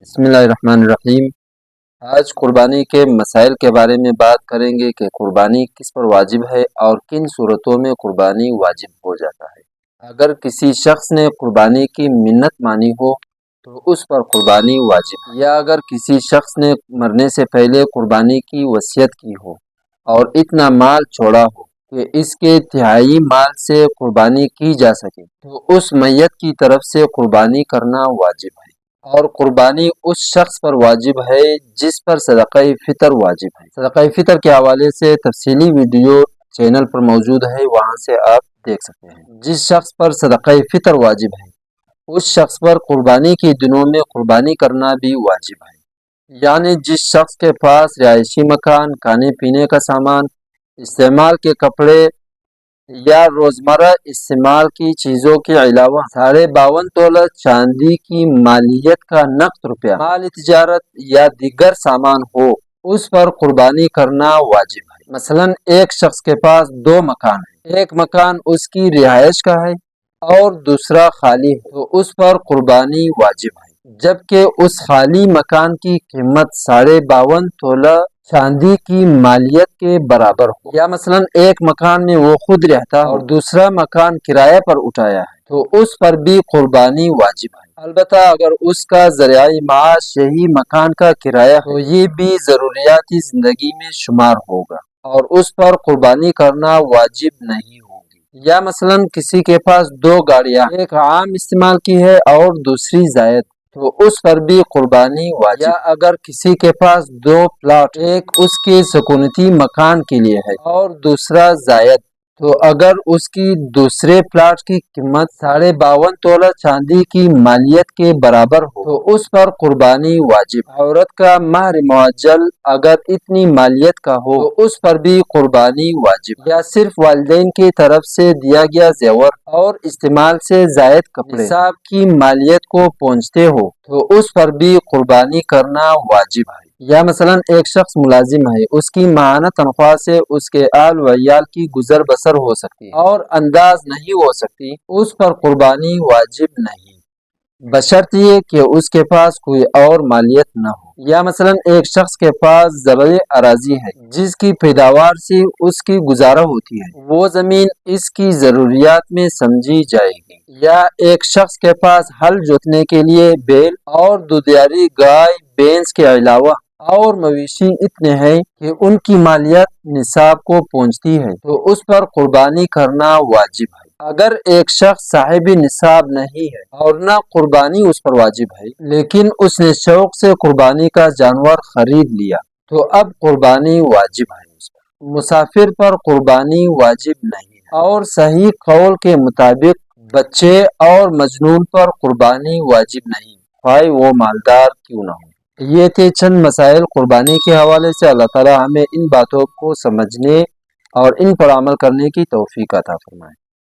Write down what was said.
بسم اللہ الرحمن الرحیم۔ آج قربانی کے مسائل کے بارے میں بات کریں گے کہ قربانی کس پر واجب ہے اور کن صورتوں میں قربانی واجب ہو جاتا ہے۔ اگر کسی شخص نے قربانی کی منت مانی ہو تو اس پر قربانی واجب ہے، یا اگر کسی شخص نے مرنے سے پہلے قربانی کی وصیت کی ہو اور اتنا مال چھوڑا ہو کہ اس کے تہائی مال سے قربانی کی جا سکے تو اس میت کی طرف سے قربانی کرنا واجب ہے، اور قربانی اس شخص پر واجب ہے جس پر صدقہ فطر واجب ہے۔ صدقہ فطر کے حوالے سے تفصیلی ویڈیو چینل پر موجود ہے، وہاں سے آپ دیکھ سکتے ہیں۔ جس شخص پر صدقہ فطر واجب ہے اس شخص پر قربانی کے دنوں میں قربانی کرنا بھی واجب ہے، یعنی جس شخص کے پاس رہائشی مکان، کھانے پینے کا سامان، استعمال کے کپڑے یا روزمرہ استعمال کی چیزوں کے علاوہ 52.5 تولہ چاندی کی مالیت کا نقد روپیہ، مال تجارت یا دیگر سامان ہو، اس پر قربانی کرنا واجب ہے۔ مثلا ایک شخص کے پاس 2 مکان ہیں، ایک مکان اس کی رہائش کا ہے اور دوسرا خالی ہے تو اس پر قربانی واجب ہے، جبکہ اس خالی مکان کی قیمت 52.5 تولہ چاندی کی مالیت کے برابر ہو، یا مثلا ایک مکان میں وہ خود رہتا اور دوسرا مکان کرایہ پر اٹھایا ہے تو اس پر بھی قربانی واجب ہے۔ البتہ اگر اس کا ذریعہ معاش یہی مکان کا کرایہ تو یہ بھی ضروریاتی زندگی میں شمار ہوگا اور اس پر قربانی کرنا واجب نہیں ہوگی۔ یا مثلا کسی کے پاس 2 گاڑیاں، ایک عام استعمال کی ہے اور دوسری زائد، تو اس پر بھی قربانی واجب۔ یا اگر کسی کے پاس 2 پلاٹ، ایک اس کے سکونتی مکان کے لیے ہے اور دوسرا زائد، تو اگر اس کی دوسرے پلاٹ کی قیمت 52.5 تولہ چاندی کی مالیت کے برابر ہو تو اس پر قربانی واجب۔ عورت کا مہر معجل اگر اتنی مالیت کا ہو تو اس پر بھی قربانی واجب۔ یا صرف والدین کی طرف سے دیا گیا زیور اور استعمال سے زائد کپڑے نصاب کی مالیت کو پہنچتے ہو تو اس پر بھی قربانی کرنا واجب ہے۔ یا مثلا ایک شخص ملازم ہے، اس کی ماہانہ تنخواہ سے اس کے آل و عیال کی گزر بسر ہو سکتی ہے اور انداز نہیں ہو سکتی، اس پر قربانی واجب نہیں، بشرط یہ کہ اس کے پاس کوئی اور مالیت نہ ہو۔ یا مثلا ایک شخص کے پاس زرعی اراضی ہے جس کی پیداوار سے اس کی گزارا ہوتی ہے، وہ زمین اس کی ضروریات میں سمجھی جائے گی۔ یا ایک شخص کے پاس ہل جوتنے کے لیے بیل اور دودھیاری گائے بھینس کے علاوہ اور مویشی اتنے ہیں کہ ان کی مالیت نصاب کو پہنچتی ہے تو اس پر قربانی کرنا واجب ہے۔ اگر ایک شخص صاحب نصاب نہیں ہے اور نہ قربانی اس پر واجب ہے، لیکن اس نے شوق سے قربانی کا جانور خرید لیا تو اب قربانی واجب ہے اس پر۔ مسافر پر قربانی واجب نہیں ہے، اور صحیح قول کے مطابق بچے اور مجنون پر قربانی واجب نہیں، خواہ وہ مالدار کیوں نہ ہو۔ یہ تھے چند مسائل قربانی کے حوالے سے۔ اللہ تعالی ہمیں ان باتوں کو سمجھنے اور ان پر عمل کرنے کی توفیق عطا فرمائے۔